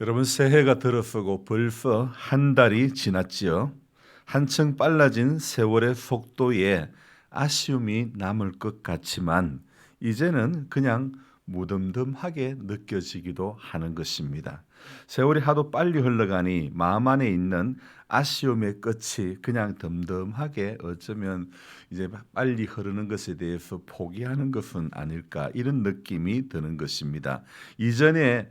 여러분 새해가 들어서고 벌써 한 달이 지났지요. 한층 빨라진 세월의 속도에 아쉬움이 남을 것 같지만 이제는 그냥 무덤덤하게 느껴지기도 하는 것입니다. 세월이 하도 빨리 흘러가니 마음 안에 있는 아쉬움의 끝이 그냥 덤덤하게 어쩌면 이제 빨리 흐르는 것에 대해서 포기하는 것은 아닐까 이런 느낌이 드는 것입니다. 이전에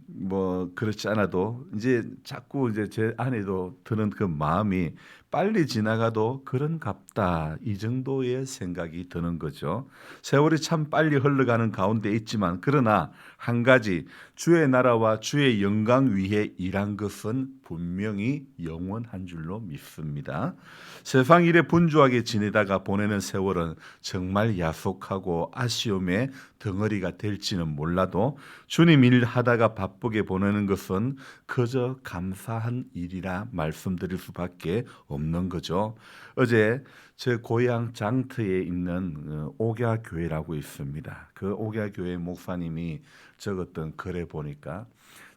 뭐 그렇지 않아도 이제 자꾸 이제 제 안에도 드는 그 마음이 빨리 지나가도 그런갑다 이 정도의 생각이 드는 거죠. 세월이 참 빨리 흘러가는 가운데 있지만 그러나 한 가지 주의 나라와 주의 영광 위해 일한 것은 분명히 영원한 줄로 믿습니다. 세상 일에 분주하게 지내다가 보내는 세월은 정말 야속하고 아쉬움의 덩어리가 될지는 몰라도 주님 일하다가 바쁘게 보내는 것은 그저 감사한 일이라 말씀드릴 수밖에 없는 거죠. 어제 제 고향 장터에 있는 옥야교회라고 있습니다. 그 옥야교회 목사님이 적었던 글에 보니까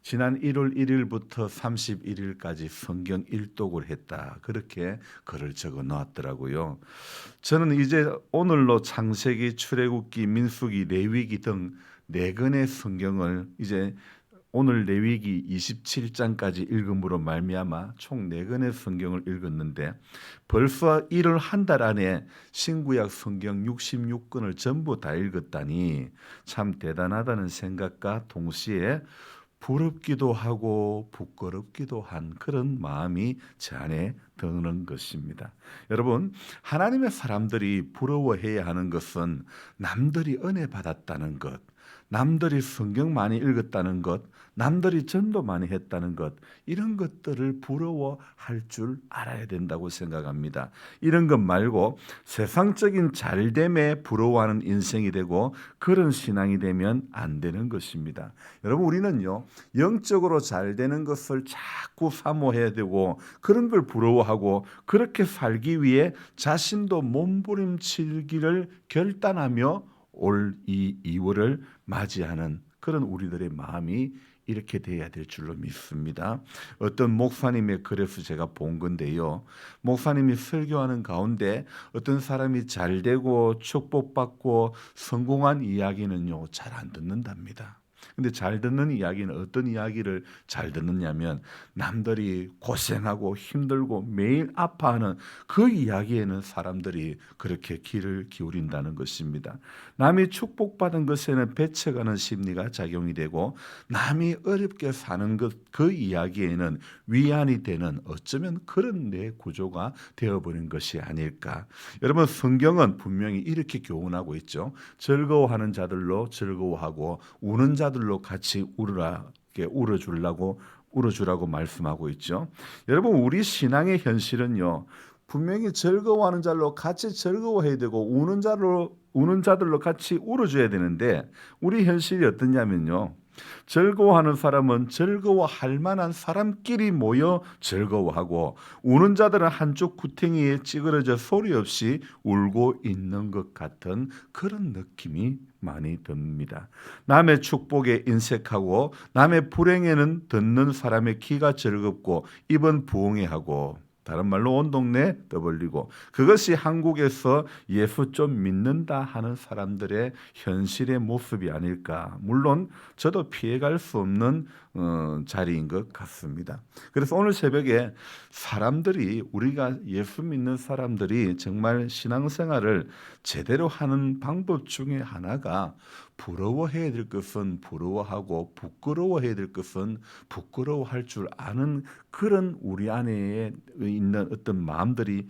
지난 1월 1일부터 31일까지 성경 일독을 했다. 그렇게 글을 적어 놓았더라고요. 저는 이제 오늘로 창세기, 출애굽기, 민수기, 레위기 등 네 권의 성경을 이제 오늘 레위기 27장까지 읽음으로 말미암아 총 4권의 성경을 읽었는데 벌써 1월 한 달 안에 신구약 성경 66권을 전부 다 읽었다니 참 대단하다는 생각과 동시에 부럽기도 하고 부끄럽기도 한 그런 마음이 제 안에 드는 것입니다. 여러분, 하나님의 사람들이 부러워해야 하는 것은 남들이 은혜 받았다는 것, 남들이 성경 많이 읽었다는 것, 남들이 전도 많이 했다는 것, 이런 것들을 부러워할 줄 알아야 된다고 생각합니다. 이런 것 말고 세상적인 잘됨에 부러워하는 인생이 되고 그런 신앙이 되면 안 되는 것입니다. 여러분, 우리는요, 영적으로 잘 되는 것을 자꾸 사모해야 되고 그런 걸 부러워하고 그렇게 살기 위해 자신도 몸부림치기를 결단하며 올 이 2월을 맞이하는 그런 우리들의 마음이 이렇게 돼야 될 줄로 믿습니다. 어떤 목사님의 글에서 제가 본 건데요. 목사님이 설교하는 가운데 어떤 사람이 잘 되고 축복받고 성공한 이야기는요, 잘 안 듣는답니다. 근데 잘 듣는 이야기는 어떤 이야기를 잘 듣느냐면 남들이 고생하고 힘들고 매일 아파하는 그 이야기에는 사람들이 그렇게 귀를 기울인다는 것입니다. 남이 축복받은 것에는 배척하는 심리가 작용이 되고 남이 어렵게 사는 것 그 이야기에는 위안이 되는 어쩌면 그런 뇌 구조가 되어버린 것이 아닐까. 여러분 성경은 분명히 이렇게 교훈하고 있죠. 즐거워하는 자들로 즐거워하고 우는 자들로 같이 울어주라고 말씀하고 있죠. 여러분 우리 신앙의 현실은요. 분명히 즐거워하는 자들로 같이 즐거워해야 되고 우는 자들로 같이 울어줘야 되는데 우리 현실이 어떠냐면요. 즐거워하는 사람은 즐거워할 만한 사람끼리 모여 즐거워하고 우는 자들은 한쪽 구덩이에 찌그러져 소리 없이 울고 있는 것 같은 그런 느낌이 많이 듭니다. 남의 축복에 인색하고 남의 불행에는 듣는 사람의 귀가 즐겁고 입은 부엉해하고 다른 말로 온 동네 떠벌리고 그것이 한국에서 예수 좀 믿는다 하는 사람들의 현실의 모습이 아닐까. 물론 저도 피해갈 수 없는 자리인 것 같습니다. 그래서 오늘 새벽에 사람들이 우리가 예수 믿는 사람들이 정말 신앙생활을 제대로 하는 방법 중에 하나가 부러워해야 될 것은 부러워하고 부끄러워해야 될 것은 부끄러워할 줄 아는 그런 우리 안에 있는 어떤 마음들이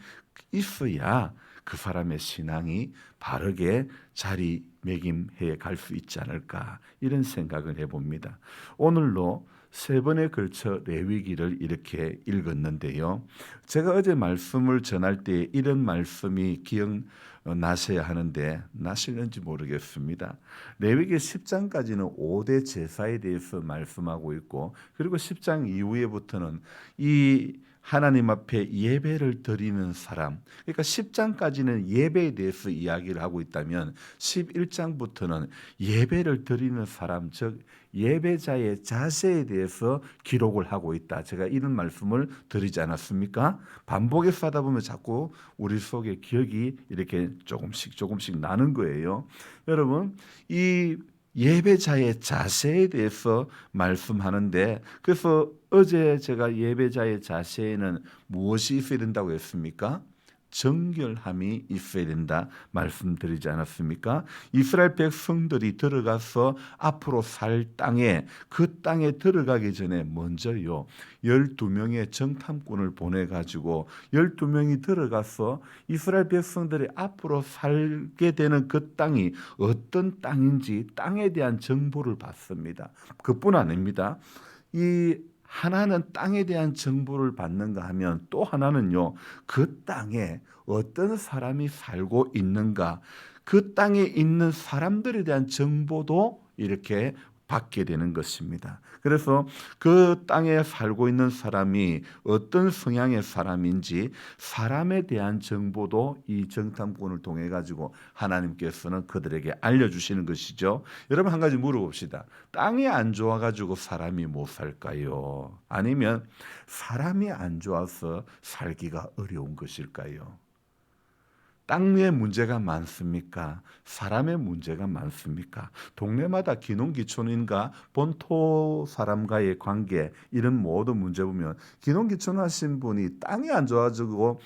있어야 그 사람의 신앙이 바르게 자리매김해 갈 수 있지 않을까 이런 생각을 해봅니다. 오늘로 세 번에 걸쳐 레위기를 이렇게 읽었는데요. 제가 어제 말씀을 전할 때 이런 말씀이 기억나셔야 하는데 나시는지 모르겠습니다. 레위기 10장까지는 5대 제사에 대해서 말씀하고 있고 그리고 10장 이후에부터는 이 하나님 앞에 예배를 드리는 사람. 그러니까 10장까지는 예배에 대해서 이야기를 하고 있다면 11장부터는 예배를 드리는 사람, 즉 예배자의 자세에 대해서 기록을 하고 있다. 제가 이런 말씀을 드리지 않았습니까? 반복해서 하다 보면 자꾸 우리 속에 기억이 이렇게 조금씩 나는 거예요. 여러분, 이 예배자의 자세에 대해서 말씀하는데, 그래서 어제 제가 예배자의 자세에는 무엇이 있어야 된다고 했습니까? 정결함이 있어야 된다 말씀드리지 않았습니까? 이스라엘 백성들이 들어가서 앞으로 살 땅에, 그 땅에 들어가기 전에 먼저요 12명의 정탐꾼을 보내가지고 12명이 들어가서 이스라엘 백성들이 앞으로 살게 되는 그 땅이 어떤 땅인지 땅에 대한 정보를 받습니다. 그뿐 아닙니다. 이 하나는 땅에 대한 정보를 받는가 하면 또 하나는요, 그 땅에 어떤 사람이 살고 있는가, 그 땅에 있는 사람들에 대한 정보도 이렇게 받게 되는 것입니다. 그래서 그 땅에 살고 있는 사람이 어떤 성향의 사람인지 사람에 대한 정보도 이 정탐꾼을 통해 가지고 하나님께서는 그들에게 알려주시는 것이죠. 여러분, 한 가지 물어봅시다. 땅이 안 좋아 가지고 사람이 못 살까요? 아니면 사람이 안 좋아서 살기가 어려운 것일까요? 땅의 문제가 많습니까? 사람의 문제가 많습니까? 동네마다 기농기촌인가 본토 사람과의 관계, 이런 모든 문제 보면 기농기촌 하신 분이 땅이 안 좋아지고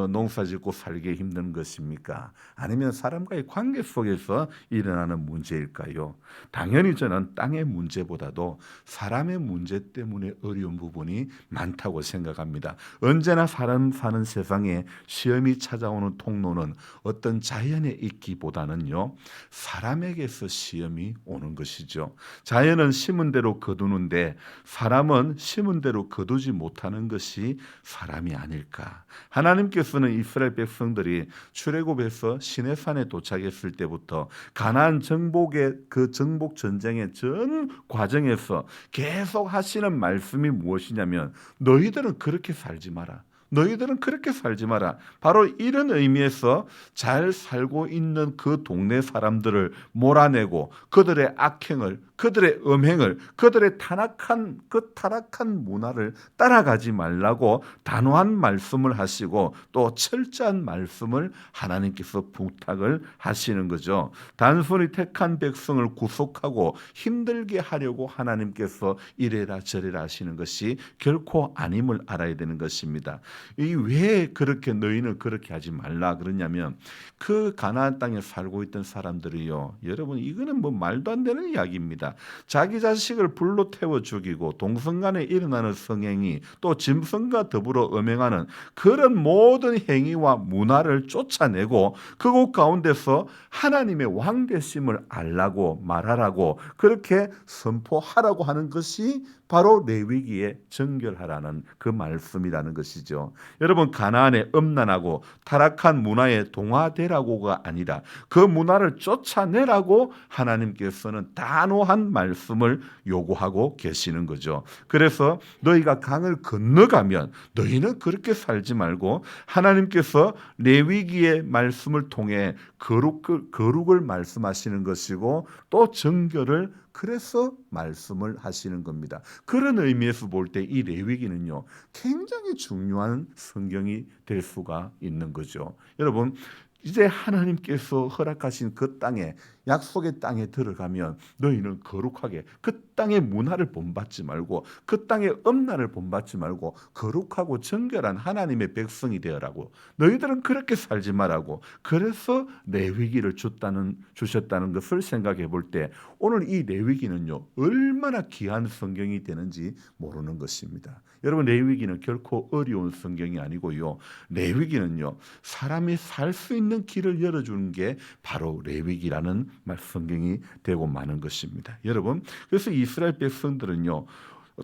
농사 짓고 살기 힘든 것입니까? 아니면 사람과의 관계 속에서 일어나는 문제일까요? 당연히 저는 땅의 문제보다도 사람의 문제 때문에 어려운 부분이 많다고 생각합니다. 언제나 사람 사는 세상에 시험이 찾아오는 통로는 어떤 자연에 있기보다는요, 사람에게서 시험이 오는 것이죠. 자연은 심은 대로 거두는데 사람은 심은 대로 거두지 못하는 것이 사람이 아닐까. 하나님께서는 이스라엘 백성들이 출애굽에서 시내산에 도착했을 때부터 가나안 정복의 그 정복 전쟁의 전 과정에서 계속 하시는 말씀이 무엇이냐면, 너희들은 그렇게 살지 마라. 너희들은 그렇게 살지 마라. 바로 이런 의미에서 잘 살고 있는 그 동네 사람들을 몰아내고 그들의 악행을, 그들의 음행을, 그들의 타락한 문화를 따라가지 말라고 단호한 말씀을 하시고 또 철저한 말씀을 하나님께서 부탁을 하시는 거죠. 단순히 택한 백성을 구속하고 힘들게 하려고 하나님께서 이래라 저래라 하시는 것이 결코 아님을 알아야 되는 것입니다. 왜 그렇게 너희는 그렇게 하지 말라 그러냐면, 그 가나안 땅에 살고 있던 사람들이요, 여러분 이거는 뭐 말도 안 되는 이야기입니다. 자기 자식을 불로 태워 죽이고 동성간에 일어나는 성행위, 또 짐승과 더불어 음행하는 그런 모든 행위와 문화를 쫓아내고 그곳 가운데서 하나님의 왕되심을 알라고 말하라고 그렇게 선포하라고 하는 것이 바로 레위기에 정결하라는 그 말씀이라는 것이죠. 여러분, 가나안의 음란하고 타락한 문화에 동화되라고가 아니라 그 문화를 쫓아내라고 하나님께서는 단호한 말씀을 요구하고 계시는 거죠. 그래서 너희가 강을 건너가면 너희는 그렇게 살지 말고 하나님께서 레위기의 말씀을 통해 거룩을 말씀하시는 것이고 또 정결을 그래서 말씀을 하시는 겁니다. 그런 의미에서 볼 때 이 레위기는요, 굉장히 중요한 성경이 될 수가 있는 거죠. 여러분, 이제 하나님께서 허락하신 그 땅에, 약속의 땅에 들어가면 너희는 거룩하게, 그 땅의 문화를 본받지 말고 그 땅의 음란을 본받지 말고 거룩하고 정결한 하나님의 백성이 되어라고, 너희들은 그렇게 살지 말라고, 그래서 레위기를 주셨다는 것을 생각해 볼 때 오늘 이 레위기는요, 얼마나 귀한 성경이 되는지 모르는 것입니다. 여러분, 레위기는 결코 어려운 성경이 아니고요, 레위기는요, 사람이 살 수 있는 길을 열어주는 게 바로 레위기라는 성경이 되고 마는 것입니다. 여러분, 그래서 이스라엘 백성들은요,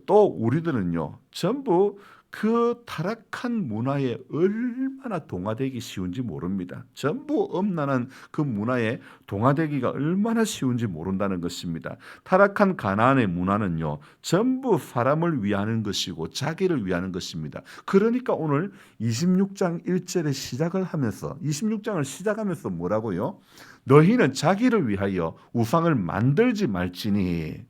또 우리들은요, 전부 그 타락한 문화에 얼마나 동화되기 쉬운지 모릅니다. 전부 엄난한 그 문화에 동화되기가 얼마나 쉬운지 모른다는 것입니다. 타락한 가나안의 문화는요, 전부 사람을 위하는 것이고 자기를 위하는 것입니다. 그러니까 오늘 26장 1절에 시작을 하면서 26장을 시작하면서 뭐라고요? 너희는 자기를 위하여 우상을 만들지 말지니.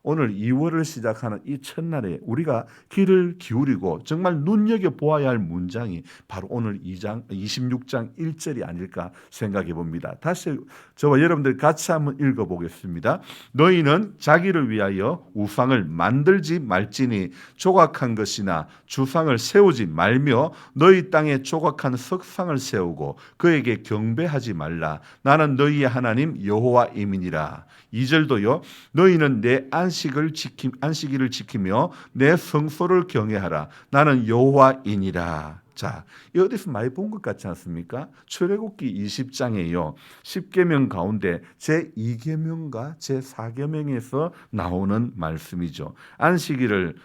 오늘 2월을 시작하는 이 첫날에 우리가 귀를 기울이고 정말 눈여겨보아야 할 문장이 바로 오늘 26장 1절이 아닐까 생각해 봅니다. 다시 저와 여러분들 같이 한번 읽어보겠습니다. 너희는 자기를 위하여 우상을 만들지 말지니 조각한 것이나 주상을 세우지 말며 너희 땅에 조각한 석상을 세우고 그에게 경배하지 말라. 나는 너희의 하나님 여호와임이니라. 2절도요. 너희는 내 안식일을 지키며 내 성소를 경외하라. 나는 여호와이니라. 자, 이 어디서 많이 본 것 같지 않습니까? 출애굽기 20장에요. 10계명 가운데 제2계명과 제4계명에서 나오는 말씀이죠. 안식일을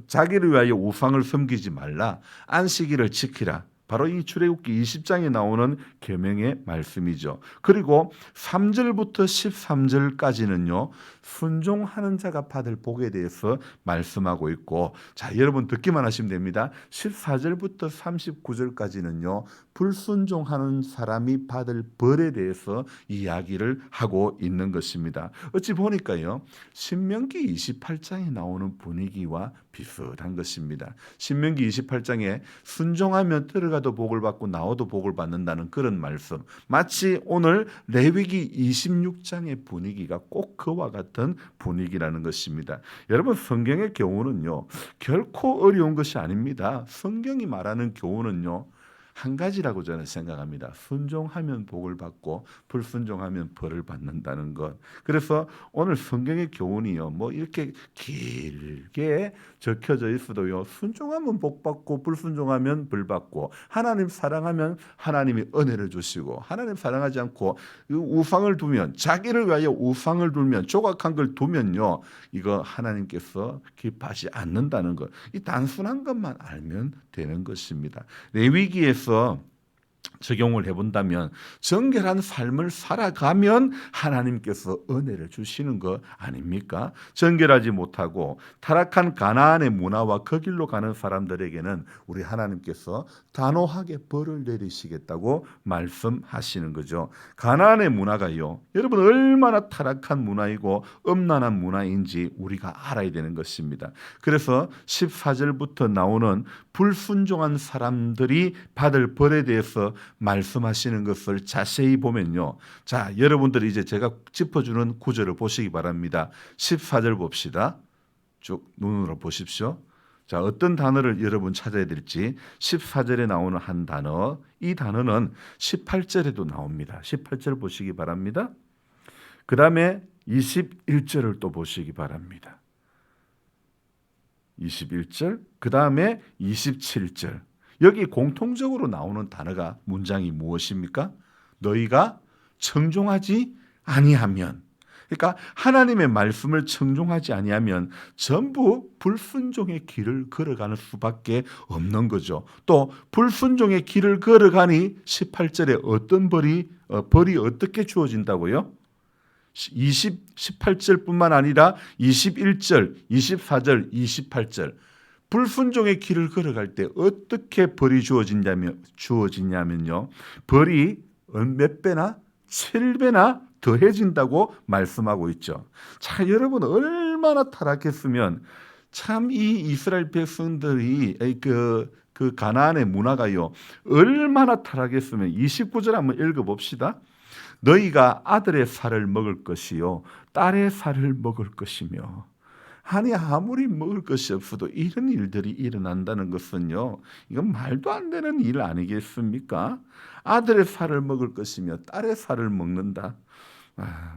자기를 위하여 우상을 섬기지 말라. 안식일을 지키라. 바로 이 출애굽기 20장에 나오는 계명의 말씀이죠. 그리고 3절부터 13절까지는요. 순종하는 자가 받을 복에 대해서 말씀하고 있고, 자, 여러분 듣기만 하시면 됩니다. 14절부터 39절까지는요. 불순종하는 사람이 받을 벌에 대해서 이야기를 하고 있는 것입니다. 어찌 보니까요. 신명기 28장에 나오는 분위기와 비슷한 것입니다. 신명기 28장에 순종하면 들어가도 복을 받고 나와도 복을 받는다는 그런 말씀. 마치 오늘 레위기 26장의 분위기가 꼭 그와 같은 분위기라는 것입니다. 여러분 성경의 교훈은요. 결코 어려운 것이 아닙니다. 성경이 말하는 교훈은요. 한 가지라고 저는 생각합니다. 순종하면 복을 받고 불순종하면 벌을 받는다는 것. 그래서 오늘 성경의 교훈이요. 뭐 이렇게 길게 적혀져 있어도요. 순종하면 복 받고 불순종하면 벌 받고 하나님 사랑하면 하나님이 은혜를 주시고 하나님 사랑하지 않고 우상을 두면 자기를 위하여 우상을 두면 조각한 걸 두면요. 이거 하나님께서 기뻐하지 않는다는 것. 이 단순한 것만 알면 되는 것입니다. 레위기에서 적용을 해본다면 정결한 삶을 살아가면 하나님께서 은혜를 주시는 거 아닙니까? 정결하지 못하고 타락한 가나안의 문화와 그 길로 가는 사람들에게는 우리 하나님께서 단호하게 벌을 내리시겠다고 말씀하시는 거죠. 가나안의 문화가요. 여러분 얼마나 타락한 문화이고 음란한 문화인지 우리가 알아야 되는 것입니다. 그래서 14절부터 나오는 불순종한 사람들이 받을 벌에 대해서 말씀하시는 것을 자세히 보면요. 자, 여러분들이 이제 제가 짚어주는 구절을 보시기 바랍니다. 14절 봅시다. 쭉 눈으로 보십시오. 자, 어떤 단어를 여러분 찾아야 될지 14절에 나오는 한 단어, 이 단어는 18절에도 나옵니다. 18절 보시기 바랍니다. 그 다음에 21절을 또 보시기 바랍니다. 21절, 그 다음에 27절. 여기 공통적으로 나오는 단어가 문장이 무엇입니까? 너희가 청종하지 아니하면. 그러니까 하나님의 말씀을 청종하지 아니하면 전부 불순종의 길을 걸어가는 수밖에 없는 거죠. 또 불순종의 길을 걸어가니 18절에 어떤 벌이 어떻게 주어진다고요? 18절뿐만 아니라 21절, 24절, 28절 불순종의 길을 걸어갈 때 어떻게 벌이 주어지냐면요. 벌이 몇 배나 7배나 더해진다고 말씀하고 있죠. 자, 여러분 얼마나 타락했으면 참 이 이스라엘 백성들이 그 가나안의 문화가요. 얼마나 타락했으면 29절 한번 읽어봅시다. 너희가 아들의 살을 먹을 것이요 딸의 살을 먹을 것이며. 아니 아무리 먹을 것이 없어도 이런 일들이 일어난다는 것은요. 이건 말도 안 되는 일 아니겠습니까? 아들의 살을 먹을 것이며 딸의 살을 먹는다.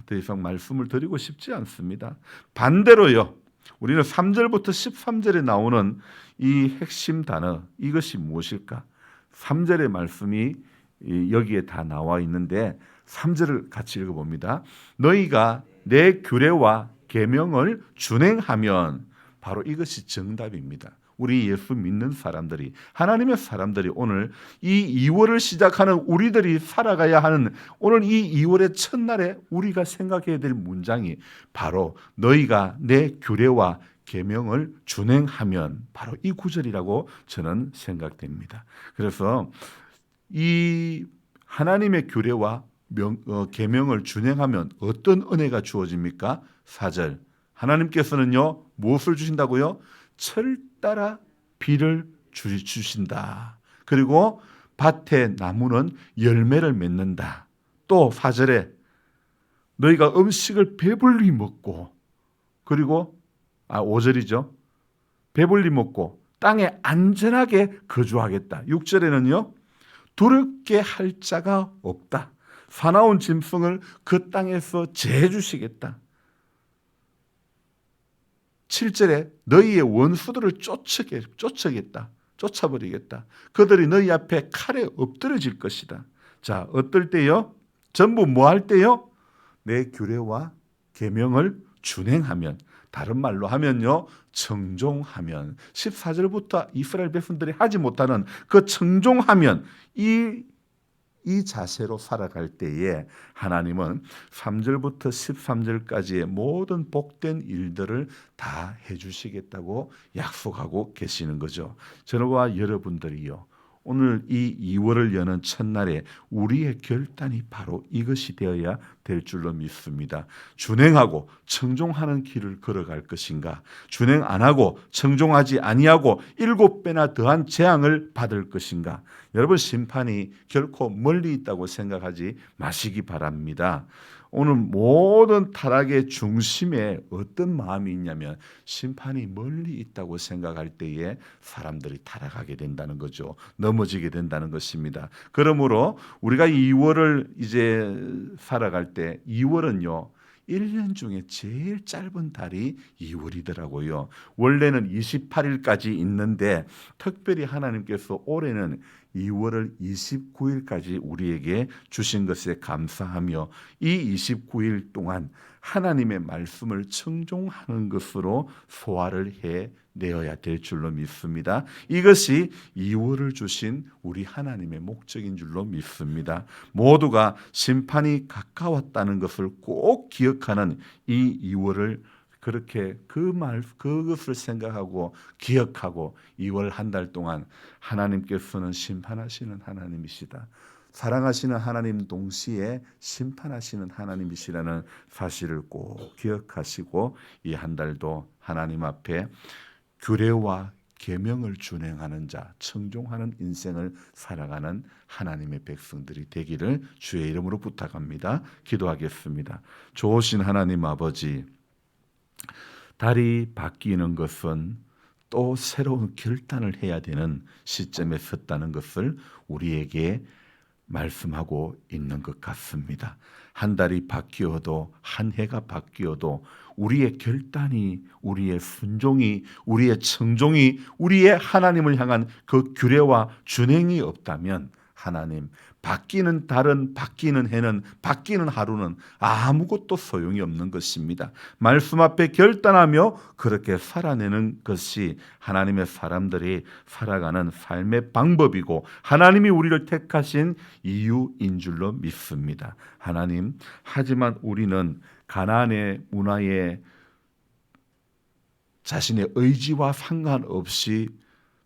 더 이상 말씀을 드리고 싶지 않습니다. 반대로요. 우리는 3절부터 13절에 나오는 이 핵심 단어 이것이 무엇일까? 3절의 말씀이 여기에 다 나와 있는데 3절을 같이 읽어봅니다. 너희가 내 규례와 계명을 준행하면 바로 이것이 정답입니다. 우리 예수 믿는 사람들이, 하나님의 사람들이 오늘 이 2월을 시작하는 우리들이 살아가야 하는 오늘 이 2월의 첫날에 우리가 생각해야 될 문장이 바로 너희가 내 규례와 계명을 준행하면, 바로 이 구절이라고 저는 생각됩니다. 그래서 이 하나님의 규례와 계명을 준행하면 어떤 은혜가 주어집니까? 4절, 하나님께서는요 무엇을 주신다고요? 철 따라 비를 주신다. 그리고 밭의 나무는 열매를 맺는다. 또 4절에 너희가 음식을 배불리 먹고, 그리고 5절이죠. 배불리 먹고 땅에 안전하게 거주하겠다. 6절에는요 두렵게 할 자가 없다. 사나운 짐승을 그 땅에서 제해주시겠다. 7절에 너희의 원수들을 쫓아버리겠다. 그들이 너희 앞에 칼에 엎드려질 것이다. 자, 어떨 때요? 전부 뭐 할 때요? 내 규례와 계명을 준행하면, 다른 말로 하면요 청종하면, 14절부터 이스라엘 백성들이 하지 못하는 그 청종하면, 이 자세로 살아갈 때에 하나님은 3절부터 13절까지의 모든 복된 일들을 다 해주시겠다고 약속하고 계시는 거죠. 저와 여러분들이요 오늘 이 2월을 여는 첫날에 우리의 결단이 바로 이것이 되어야 될 줄로 믿습니다. 준행하고 청종하는 길을 걸어갈 것인가, 준행 안 하고 청종하지 아니하고 7배나 더한 재앙을 받을 것인가. 여러분, 심판이 결코 멀리 있다고 생각하지 마시기 바랍니다. 오늘 모든 타락의 중심에 어떤 마음이 있냐면 심판이 멀리 있다고 생각할 때에 사람들이 타락하게 된다는 거죠. 넘어지게 된다는 것입니다. 그러므로 우리가 2월을 이제 살아갈 때, 2월은요 1년 중에 제일 짧은 달이 2월이더라고요. 원래는 28일까지 있는데 특별히 하나님께서 올해는 2월을 29일까지 우리에게 주신 것에 감사하며 이 29일 동안 하나님의 말씀을 청종하는 것으로 소화를 해내어야 될 줄로 믿습니다. 이것이 2월을 주신 우리 하나님의 목적인 줄로 믿습니다. 모두가 심판이 가까웠다는 것을 꼭 기억하는 이 2월을 그렇게 그것을 생각하고 기억하고 2월 한 달 동안 하나님께서는 심판하시는 하나님이시다, 사랑하시는 하나님 동시에 심판하시는 하나님이시라는 사실을 꼭 기억하시고 이 한 달도 하나님 앞에 규례와 계명을 준행하는 자, 청종하는 인생을 살아가는 하나님의 백성들이 되기를 주의 이름으로 부탁합니다. 기도하겠습니다. 좋으신 하나님 아버지, 달이 바뀌는 것은 또 새로운 결단을 해야 되는 시점에 섰다는 것을 우리에게 말씀하고 있는 것 같습니다. 한 달이 바뀌어도, 한 해가 바뀌어도 우리의 결단이, 우리의 순종이, 우리의 청종이, 우리의 하나님을 향한 그 규례와 준행이 없다면 하나님, 바뀌는 달은, 바뀌는 해는, 바뀌는 하루는 아무것도 소용이 없는 것입니다. 말씀 앞에 결단하며 그렇게 살아내는 것이 하나님의 사람들이 살아가는 삶의 방법이고 하나님이 우리를 택하신 이유인 줄로 믿습니다. 하나님, 하지만 우리는 가나안의 문화에 자신의 의지와 상관없이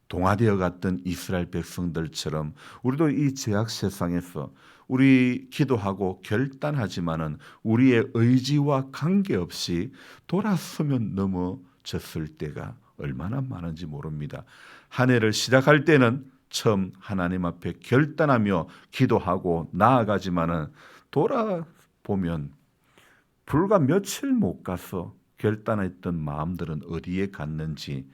동화되어 갔던 이스라엘 백성들처럼 우리도 이 죄악 세상에서 우리 기도하고 결단하지만은 우리의 의지와 관계없이 돌아서면 넘어졌을 때가 얼마나 많은지 모릅니다. 한 해를 시작할 때는 처음 하나님 앞에 결단하며 기도하고 나아가지만은 돌아보면 불과 며칠 못 가서 결단했던 마음들은 어디에 갔는지,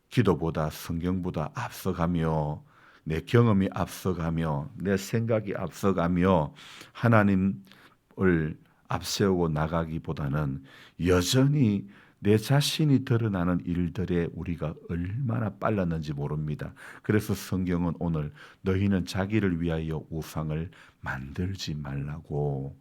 기도보다 성경보다 앞서가며 내 경험이 앞서가며 내 생각이 앞서가며 하나님을 앞세우고 나가기보다는 여전히 내 자신이 드러나는 일들에 우리가 얼마나 빨랐는지 모릅니다. 그래서 성경은 오늘 너희는 자기를 위하여 우상을 만들지 말라고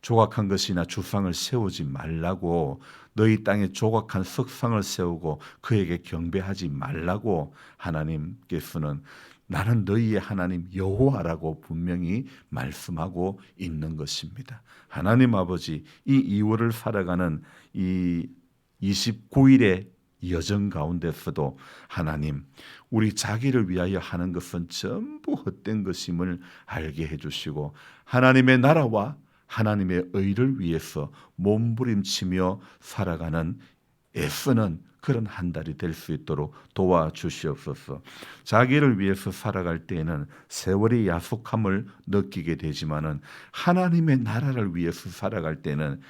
조각한 것이나 주상을 세우지 말라고, 너희 땅에 조각한 석상을 세우고 그에게 경배하지 말라고 하나님께서는 나는 너희의 하나님 여호와라고 분명히 말씀하고 있는 것입니다. 하나님 아버지, 이 2월을 살아가는 이 29일의 여정 가운데서도 하나님, 우리 자기를 위하여 하는 것은 전부 헛된 것임을 알게 해주시고 하나님의 나라와 하나님의 의를 위해서 몸부림치며 살아가는 애쓰는 그런 한 달이 될 수 있도록 도와주시옵소서. 자기를 위해서 살아갈 때에는 세월의 야속함을 느끼게 되지만은 하나님의 나라를 위해서 살아갈 때는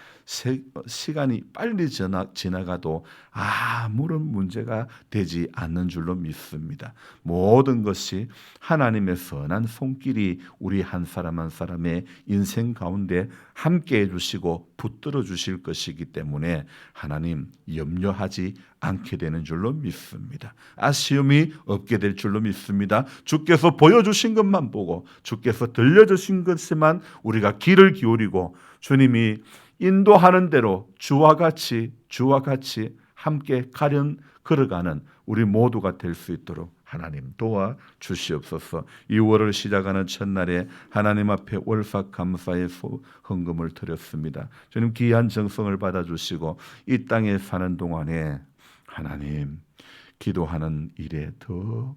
시간이 빨리 지나가도 아무런 문제가 되지 않는 줄로 믿습니다. 모든 것이 하나님의 선한 손길이 우리 한 사람 한 사람의 인생 가운데 함께 해주시고 붙들어 주실 것이기 때문에 하나님 염려하지 않게 되는 줄로 믿습니다. 아쉬움이 없게 될 줄로 믿습니다. 주께서 보여주신 것만 보고 주께서 들려주신 것에만 우리가 귀를 기울이고 주님이 인도하는 대로 주와 같이 함께 걸어가는 우리 모두가 될 수 있도록 하나님 도와주시옵소서. 2월을 시작하는 첫날에 하나님 앞에 월삭 감사의 헌금을 드렸습니다. 주님 귀한 정성을 받아주시고 이 땅에 사는 동안에 하나님 기도하는 일에 더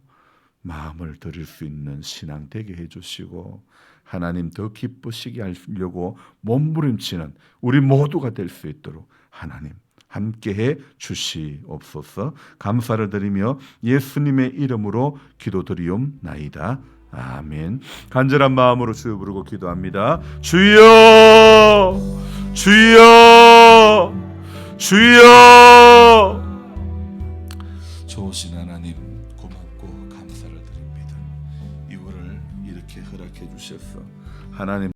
마음을 드릴 수 있는 신앙 되게 해주시고 하나님 더 기쁘시게 하려고 몸부림치는 우리 모두가 될 수 있도록 하나님 함께해 주시옵소서. 감사를 드리며 예수님의 이름으로 기도드리옵나이다. 아멘. 간절한 마음으로 주여 부르고 기도합니다. 주여, 주여, 주여. 좋으신 하나님 고맙고 감사를 드립니다. 이거를 이렇게 허락해 주셔서 하나님